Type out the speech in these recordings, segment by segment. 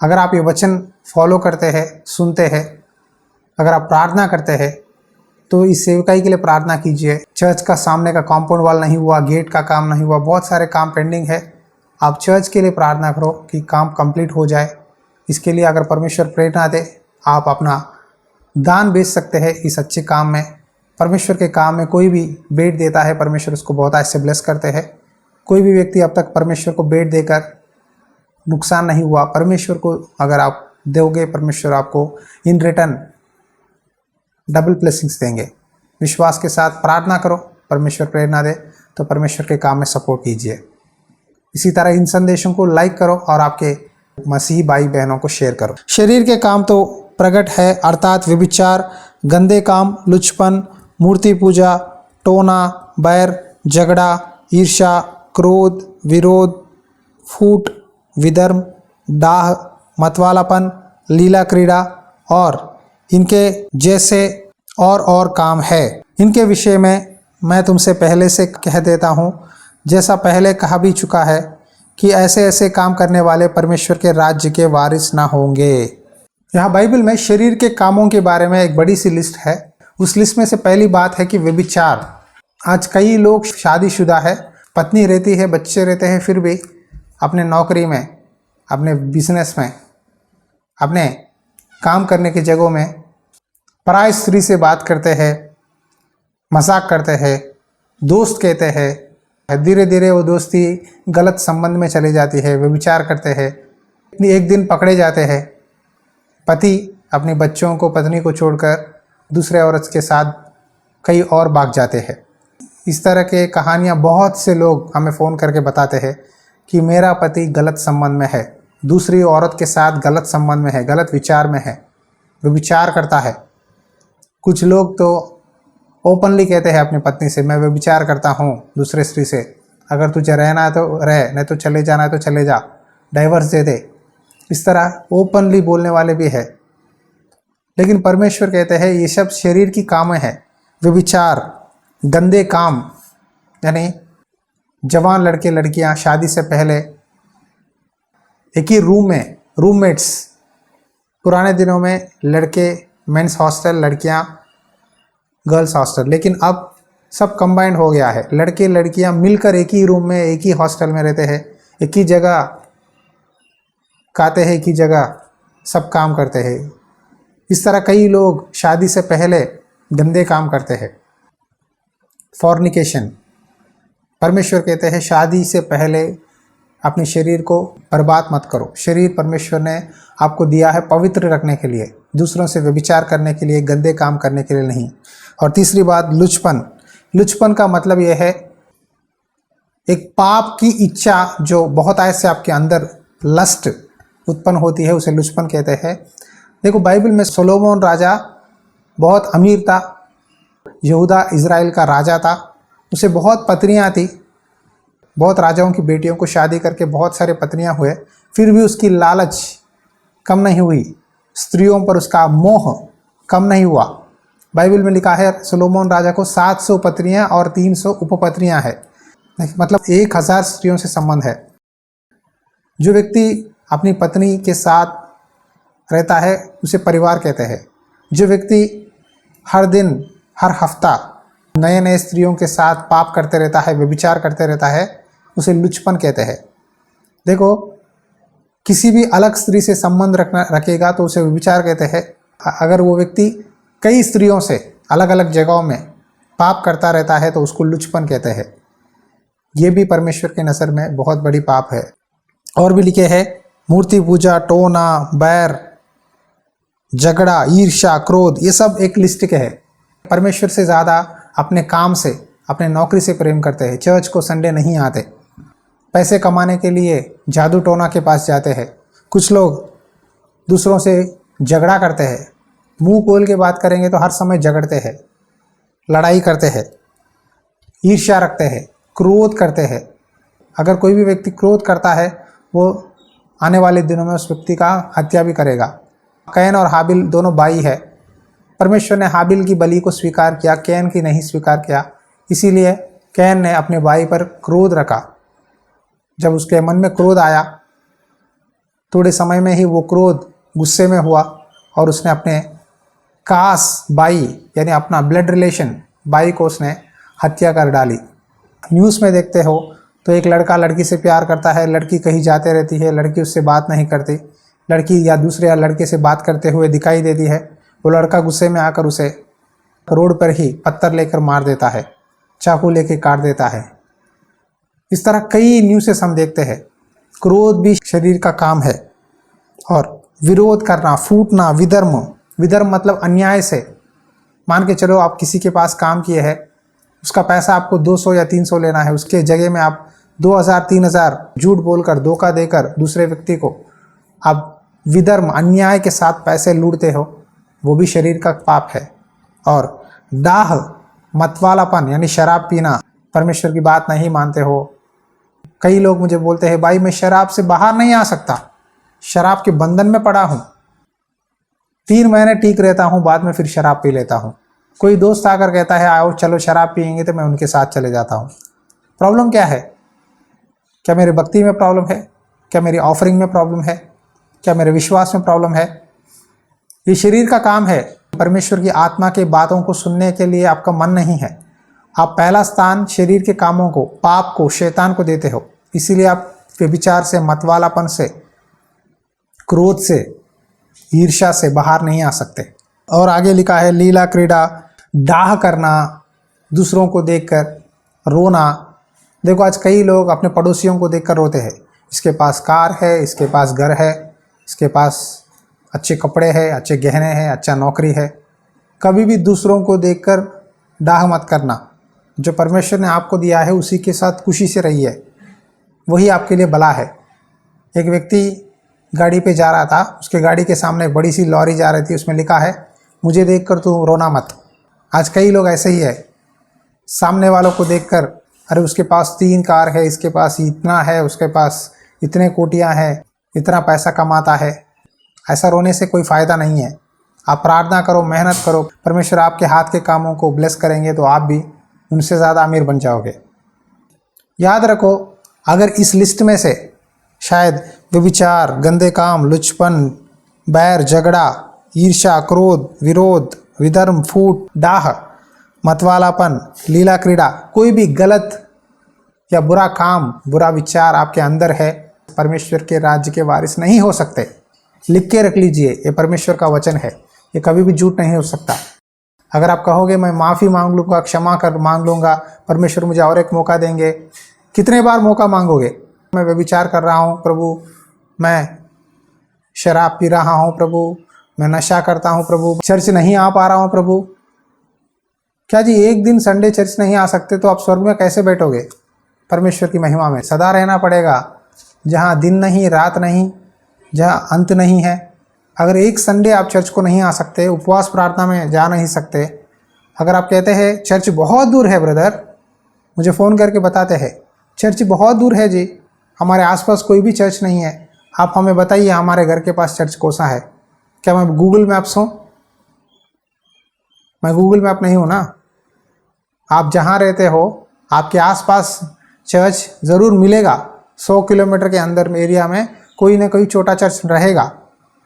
अगर आप ये वचन फॉलो करते हैं, सुनते हैं, अगर आप प्रार्थना करते हैं, तो इस सेवकाई के लिए प्रार्थना कीजिए। चर्च का सामने का कॉम्पाउंड वॉल नहीं हुआ, गेट का काम नहीं हुआ, बहुत सारे काम पेंडिंग है। आप चर्च के लिए प्रार्थना करो कि काम कंप्लीट हो जाए। इसके लिए अगर परमेश्वर प्रेरणा दे, आप अपना दान बेच सकते हैं इस अच्छे काम में। परमेश्वर के काम में कोई भी बेट देता है, परमेश्वर उसको बहुत अच्छे ब्लेस करते हैं। कोई भी व्यक्ति अब तक परमेश्वर को बेट देकर नुकसान नहीं हुआ। परमेश्वर को अगर आप दोगे, परमेश्वर आपको इन रिटर्न डबल ब्लेसिंग्स देंगे। विश्वास के साथ प्रार्थना करो, परमेश्वर प्रेरणा दे तो परमेश्वर के काम में सपोर्ट कीजिए। इसी तरह इन संदेशों को लाइक करो और आपके मसीही भाई बहनों को शेयर करो। शरीर के काम तो प्रकट है, अर्थात व्यभिचार, गंदे काम, लुचपन, मूर्ति पूजा, टोना, बैर, झगड़ा, ईर्ष्या, क्रोध, विरोध, फूट, विधर्म, डाह, मतवालापन, लीला क्रीड़ा और इनके जैसे और काम है। इनके विषय में मैं तुमसे पहले से कह देता हूँ, जैसा पहले कहा भी चुका है कि ऐसे ऐसे काम करने वाले परमेश्वर के राज्य के वारिस ना होंगे। यहाँ बाइबल में शरीर के कामों के बारे में एक बड़ी सी लिस्ट है। उस लिस्ट में से पहली बात है कि व्यभिचार। आज कई लोग शादीशुदा है, पत्नी रहती है, बच्चे रहते हैं, फिर भी अपने नौकरी में, अपने बिजनेस में, अपने काम करने की जगहों में पराई स्त्री से बात करते हैं, मजाक करते हैं, दोस्त कहते हैं। धीरे धीरे वो दोस्ती गलत संबंध में चली जाती है, व्यभिचार करते हैं। एक दिन पकड़े जाते हैं। पति अपने बच्चों को, पत्नी को छोड़कर दूसरे औरत के साथ कई और भाग जाते हैं। इस तरह के कहानियाँ बहुत से लोग हमें फ़ोन करके बताते हैं कि मेरा पति गलत संबंध में है, दूसरी औरत के साथ गलत संबंध में है, गलत विचार में है, व्यभिचार करता है। कुछ लोग तो ओपनली कहते हैं अपनी पत्नी से, मैं व्यभिचार करता हूँ दूसरे स्त्री से, अगर तुझे रहना है तो रह, नहीं तो चले जाना है तो चले जा, डाइवर्स दे दे। इस तरह ओपनली बोलने वाले भी है। लेकिन परमेश्वर कहते हैं ये सब शरीर की कामें हैं। व्यभिचार, गंदे काम, यानी जवान लड़के लड़कियां शादी से पहले एक ही रूम में, रूममेट्स। पुराने दिनों में लड़के मेंस हॉस्टल, लड़कियां गर्ल्स हॉस्टल, लेकिन अब सब कंबाइंड हो गया है। लड़के लड़कियां मिलकर एक ही रूम में, एक ही हॉस्टल में रहते हैं, एक ही जगह खाते हैं, एक ही जगह सब काम करते हैं। इस तरह कई लोग शादी से पहले गंदे काम करते हैं। फॉर्निकेशन, परमेश्वर कहते हैं शादी से पहले अपने शरीर को बर्बाद मत करो। शरीर परमेश्वर ने आपको दिया है पवित्र रखने के लिए, दूसरों से व्यभिचार करने के लिए, गंदे काम करने के लिए नहीं। और तीसरी बात, लुचपन। लुचपन का मतलब यह है एक पाप की इच्छा जो बहुत ऐसे आपके अंदर लस्ट उत्पन्न होती है, उसे लुचपन कहते हैं। देखो बाइबल में सोलोमन राजा बहुत अमीर था, यहूदा इज़राइल का राजा था, उसे बहुत पत्नियां थी, बहुत राजाओं की बेटियों को शादी करके बहुत सारे पत्नियां हुए, फिर भी उसकी लालच कम नहीं हुई, स्त्रियों पर उसका मोह कम नहीं हुआ। बाइबल में लिखा है सोलोमन राजा को 700 पत्नियां और 300 उपपत्नियां है, मतलब 1000 स्त्रियों से संबंध है। जो व्यक्ति अपनी पत्नी के साथ रहता है उसे परिवार कहते हैं। जो व्यक्ति हर दिन, हर हफ्ता नए नए स्त्रियों के साथ पाप करते रहता है, व्यभिचार करते रहता है, उसे लुचपन कहते हैं। देखो, किसी भी अलग स्त्री से संबंध रखेगा तो उसे व्यभिचार कहते हैं। अगर वो व्यक्ति कई स्त्रियों से अलग अलग जगहों में पाप करता रहता है तो उसको लुचपन कहते हैं। ये भी परमेश्वर के नज़र में बहुत बड़ी पाप है। और भी लिखे हैं मूर्ति पूजा, टोना, बैर, झगड़ा, ईर्ष्या, क्रोध, ये सब एक लिस्ट के है। परमेश्वर से ज़्यादा अपने काम से, अपने नौकरी से प्रेम करते हैं। चर्च को संडे नहीं आते, पैसे कमाने के लिए जादू टोना के पास जाते हैं। कुछ लोग दूसरों से झगड़ा करते हैं, मुंह खोल के बात करेंगे तो हर समय झगड़ते हैं, लड़ाई करते हैं, ईर्ष्या रखते हैं, क्रोध करते हैं। अगर कोई भी व्यक्ति क्रोध करता है वो आने वाले दिनों में उस व्यक्ति का हत्या भी करेगा। कैन और हाबिल दोनों भाई है। परमेश्वर ने हाबिल की बलि को स्वीकार किया, कैन की नहीं स्वीकार किया। इसीलिए कैन ने अपने भाई पर क्रोध रखा। जब उसके मन में क्रोध आया थोड़े समय में ही वो क्रोध गुस्से में हुआ और उसने अपने कास बाई यानी अपना ब्लड रिलेशन बाई को उसने हत्या कर डाली। न्यूज़ में देखते हो तो एक लड़का लड़की से प्यार करता है, लड़की कहीं जाते रहती है, लड़की उससे बात नहीं करती, लड़की या दूसरे या लड़के से बात करते हुए दिखाई देती है, वो लड़का गुस्से में आकर उसे रोड पर ही पत्थर लेकर मार देता है, चाकू लेके काट देता है। इस तरह कई न्यूज़ेस हम देखते हैं। क्रोध भी शरीर का काम है और विरोध करना, फूटना, विधर्म, विधर्म मतलब अन्याय से। मान के चलो आप किसी के पास काम किए हैं, उसका पैसा आपको 200 या 300 लेना है, उसके जगह में आप 2000 3000 झूठ बोलकर धोखा देकर दूसरे व्यक्ति को आप विधर्म अन्याय के साथ पैसे लूटते हो, वो भी शरीर का पाप है। और दाह मतवालापन यानी शराब पीना, परमेश्वर की बात नहीं मानते हो। कई लोग मुझे बोलते हैं भाई मैं शराब से बाहर नहीं आ सकता, शराब के बंधन में पड़ा हूँ, 3 महीने ठीक रहता हूँ, बाद में फिर शराब पी लेता हूँ। कोई दोस्त आकर कहता है आओ चलो शराब पियेंगे, तो मैं उनके साथ चले जाता हूँ। प्रॉब्लम क्या है? क्या मेरे भक्ति में प्रॉब्लम है? क्या मेरी ऑफरिंग में प्रॉब्लम है? क्या मेरे विश्वास में प्रॉब्लम है? ये शरीर का काम है। परमेश्वर की आत्मा के बातों को सुनने के लिए आपका मन नहीं है। आप पहला स्थान शरीर के कामों को, पाप को, शैतान को देते हो। इसीलिए आप व्यभिचार से, मतवालापन से, क्रोध से, ईर्ष्या से बाहर नहीं आ सकते। और आगे लिखा है लीला क्रीड़ा, डाह करना, दूसरों को देखकर रोना। देखो आज कई लोग अपने पड़ोसियों को देखकर रोते हैं, इसके पास कार है, इसके पास घर है, इसके पास अच्छे कपड़े हैं, अच्छे गहने हैं, अच्छा नौकरी है। कभी भी दूसरों को देखकर डाह मत करना। जो परमेश्वर ने आपको दिया है उसी के साथ खुशी से रहिए, वही आपके लिए भला है। एक व्यक्ति गाड़ी पे जा रहा था, उसके गाड़ी के सामने एक बड़ी सी लॉरी जा रही थी, उसमें लिखा है मुझे देखकर तू रोना मत। आज कई लोग ऐसे ही है, सामने वालों को देखकर अरे उसके पास 3 कार है, इसके पास इतना है, उसके पास इतने कोटियाँ हैं, इतना पैसा कमाता है। ऐसा रोने से कोई फ़ायदा नहीं है। आप प्रार्थना करो, मेहनत करो, परमेश्वर आपके हाथ के कामों को ब्लेस करेंगे तो आप भी उनसे ज़्यादा अमीर बन जाओगे। याद रखो, अगर इस लिस्ट में से शायद व्यभिचार, गंदे काम, लुचपन, बैर, झगड़ा, ईर्ष्या, क्रोध, विरोध, विधर्म, फूट, डाह, मतवालापन, लीला क्रीड़ा, कोई भी गलत या बुरा काम, बुरा विचार आपके अंदर है, परमेश्वर के राज्य के वारिस नहीं हो सकते। लिख के रख लीजिए, ये परमेश्वर का वचन है, ये कभी भी झूठ नहीं हो सकता। अगर आप कहोगे मैं माफ़ी मांग लूँगा, क्षमा कर मांग लूँगा, परमेश्वर मुझे और एक मौका देंगे, कितने बार मौका मांगोगे? मैं व्यभिचार कर रहा हूँ प्रभु, मैं शराब पी रहा हूँ प्रभु, मैं नशा करता हूँ प्रभु, चर्च नहीं आ पा रहा हूँ प्रभु। क्या जी एक दिन संडे चर्च नहीं आ सकते तो आप स्वर्ग में कैसे बैठोगे? परमेश्वर की महिमा में सदा रहना पड़ेगा, जहाँ दिन नहीं, रात नहीं, जहाँ अंत नहीं है। अगर एक संडे आप चर्च को नहीं आ सकते, उपवास प्रार्थना में जा नहीं सकते, अगर आप कहते हैं चर्च बहुत दूर है ब्रदर, मुझे फ़ोन करके बताते हैं चर्च बहुत दूर है जी, हमारे आसपास कोई भी चर्च नहीं है, आप हमें बताइए हमारे घर के पास चर्च कौन सा है। क्या मैं गूगल मैप्स हूँ? मैं गूगल मैप नहीं हूँ ना। आप जहाँ रहते हो आपके आसपास चर्च ज़रूर मिलेगा। 100 किलोमीटर के अंदर में एरिया में कोई ना कोई छोटा चर्च रहेगा।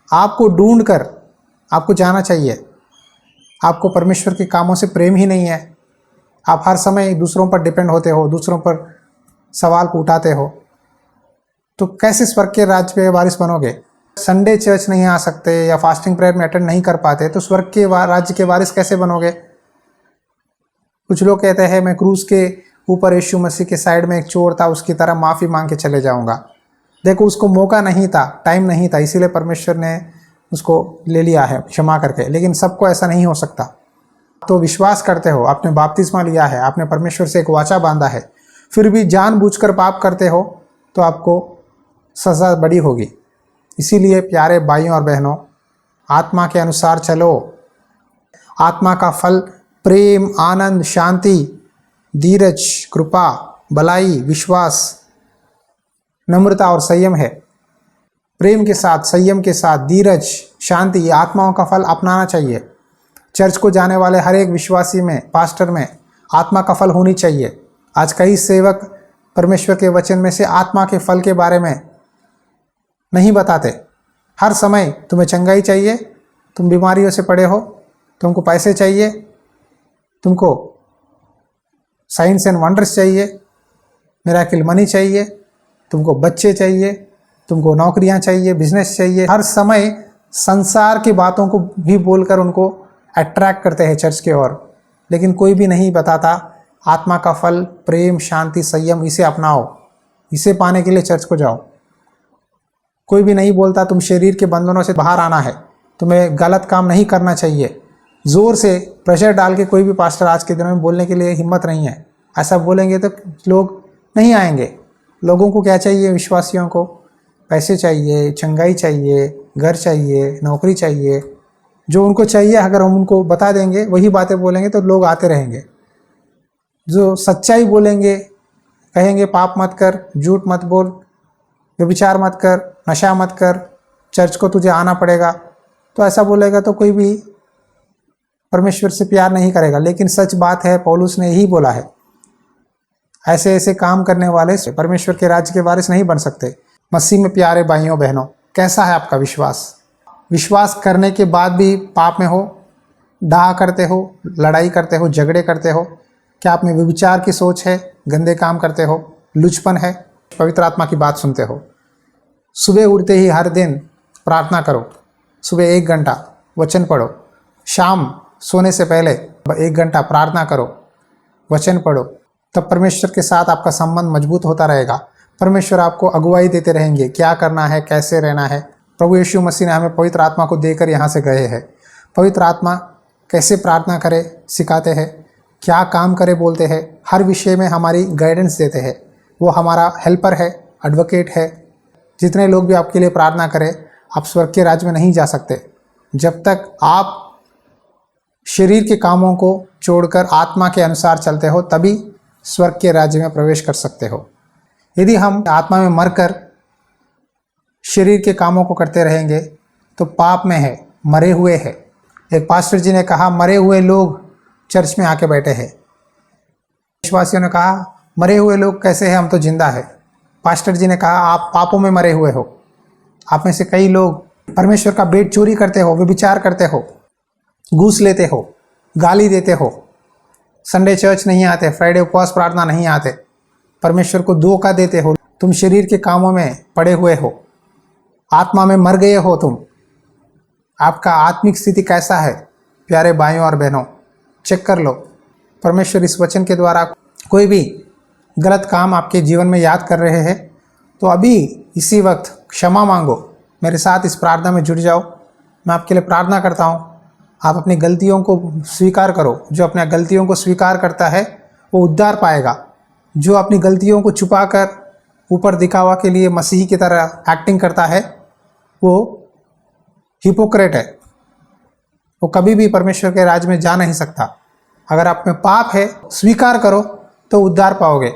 आपको ढूंढ कर आपको जाना चाहिए। आपको परमेश्वर के कामों से प्रेम ही नहीं है, आप हर समय दूसरों पर डिपेंड होते हो, दूसरों पर सवाल उठाते हो, तो कैसे स्वर्ग के राज्य पे वारिस बनोगे? संडे चर्च नहीं आ सकते या फास्टिंग प्रेयर में अटेंड नहीं कर पाते तो स्वर्ग के राज्य के वारिस कैसे बनोगे? कुछ लोग कहते हैं मैं क्रूस के ऊपर यीशु मसीह के साइड में एक चोर था, उसकी तरह माफ़ी मांग के चले जाऊंगा। देखो उसको मौका नहीं था, टाइम नहीं था, इसीलिए परमेश्वर ने उसको ले लिया है क्षमा करके। लेकिन सबको ऐसा नहीं हो सकता। तो विश्वास करते हो, आपने बपतिस्मा लिया है, आपने परमेश्वर से एक वाचा बांधा है, फिर भी जानबूझकर पाप करते हो तो आपको सज़ा बड़ी होगी। इसीलिए प्यारे भाइयों और बहनों, आत्मा के अनुसार चलो। आत्मा का फल प्रेम, आनंद, शांति, धीरज, कृपा, भलाई, विश्वास, नम्रता और संयम है। प्रेम के साथ, संयम के साथ, धीरज, शांति, ये आत्माओं का फल अपनाना चाहिए। चर्च को जाने वाले हर एक विश्वासी में, पास्टर में आत्मा का फल होनी चाहिए। आज कई सेवक परमेश्वर के वचन में से आत्मा के फल के बारे में नहीं बताते। हर समय तुम्हें चंगाई चाहिए, तुम बीमारियों से पड़े हो, तुमको पैसे चाहिए, तुमको साइंस एंड वंडर्स चाहिए, मिरेकल मनी चाहिए, तुमको बच्चे चाहिए, तुमको नौकरियां चाहिए, बिजनेस चाहिए। हर समय संसार की बातों को भी बोलकर उनको अट्रैक्ट करते हैं चर्च की ओर। लेकिन कोई भी नहीं बताता आत्मा का फल प्रेम, शांति, संयम, इसे अपनाओ, इसे पाने के लिए चर्च को जाओ। कोई भी नहीं बोलता तुम शरीर के बंधनों से बाहर आना है, तुम्हें गलत काम नहीं करना चाहिए। जोर से प्रेशर डाल के कोई भी पास्टर आज के दिनों में बोलने के लिए हिम्मत नहीं है। ऐसा बोलेंगे तो लोग नहीं आएंगे। लोगों को क्या चाहिए? विश्वासियों को पैसे चाहिए, चंगाई चाहिए, घर चाहिए, नौकरी चाहिए। जो उनको चाहिए अगर हम उनको बता देंगे, वही बातें बोलेंगे तो लोग आते रहेंगे। जो सच्चाई बोलेंगे, कहेंगे पाप मत कर, झूठ मत बोल, व्यभिचार मत कर, नशा मत कर, चर्च को तुझे आना पड़ेगा, तो ऐसा बोलेगा तो कोई भी परमेश्वर से प्यार नहीं करेगा। लेकिन सच बात है, पौलुस ने यही बोला है, ऐसे ऐसे काम करने वाले से परमेश्वर के राज्य के वारिस नहीं बन सकते। मसीह में प्यारे भाइयों बहनों, कैसा है आपका विश्वास? विश्वास करने के बाद भी पाप में हो, डाह करते हो, लड़ाई करते हो, झगड़े करते हो? क्या आप में व्यभिचार की सोच है, गंदे काम करते हो, लुचपन है? पवित्र आत्मा की बात सुनते हो? सुबह उठते ही हर दिन प्रार्थना करो, सुबह 1 घंटा वचन पढ़ो, शाम सोने से पहले 1 घंटा प्रार्थना करो, वचन पढ़ो। तब परमेश्वर के साथ आपका संबंध मजबूत होता रहेगा। परमेश्वर आपको अगुवाई देते रहेंगे, क्या करना है, कैसे रहना है। प्रभु यीशु मसीह ने हमें पवित्र आत्मा को देकर यहाँ से गए हैं। पवित्र आत्मा कैसे प्रार्थना करे सिखाते हैं, क्या काम करे बोलते हैं, हर विषय में हमारी गाइडेंस देते हैं। वो हमारा हेल्पर है, एडवोकेट है। जितने लोग भी आपके लिए प्रार्थना करें, आप स्वर्ग के राज्य में नहीं जा सकते जब तक आप शरीर के कामों को छोड़कर आत्मा के अनुसार चलते हो, तभी स्वर्ग के राज्य में प्रवेश कर सकते हो। यदि हम आत्मा में मरकर शरीर के कामों को करते रहेंगे तो पाप में है, मरे हुए हैं। एक पास्टर जी ने कहा, मरे हुए लोग चर्च में आके बैठे हैं। विश्वासियों ने कहा, मरे हुए लोग कैसे हैं, हम तो जिंदा है। पास्टर जी ने कहा, आप पापों में मरे हुए हो। आप में से कई लोग परमेश्वर का बेट चोरी करते हो, व्यभिचार करते हो, घूस लेते हो, गाली देते हो, संडे चर्च नहीं आते, फ्राइडे उपवास प्रार्थना नहीं आते, परमेश्वर को धोखा देते हो। तुम शरीर के कामों में पड़े हुए हो, आत्मा में मर गए हो तुम। आपका आत्मिक स्थिति कैसा है? प्यारे भाइयों और बहनों, चेक कर लो। परमेश्वर इस वचन के द्वारा कोई भी गलत काम आपके जीवन में याद कर रहे हैं तो अभी इसी वक्त क्षमा मांगो। मेरे साथ इस प्रार्थना में जुड़ जाओ। मैं आपके लिए प्रार्थना करता हूँ। आप अपनी गलतियों को स्वीकार करो। जो अपने गलतियों को स्वीकार करता है वो उद्धार पाएगा। जो अपनी गलतियों को छुपाकर ऊपर दिखावा के लिए मसीही की तरह एक्टिंग करता है वो हिपोक्रेट है। वो कभी भी परमेश्वर के राज्य में जा नहीं सकता। अगर आप में पाप है, स्वीकार करो तो उद्धार पाओगे।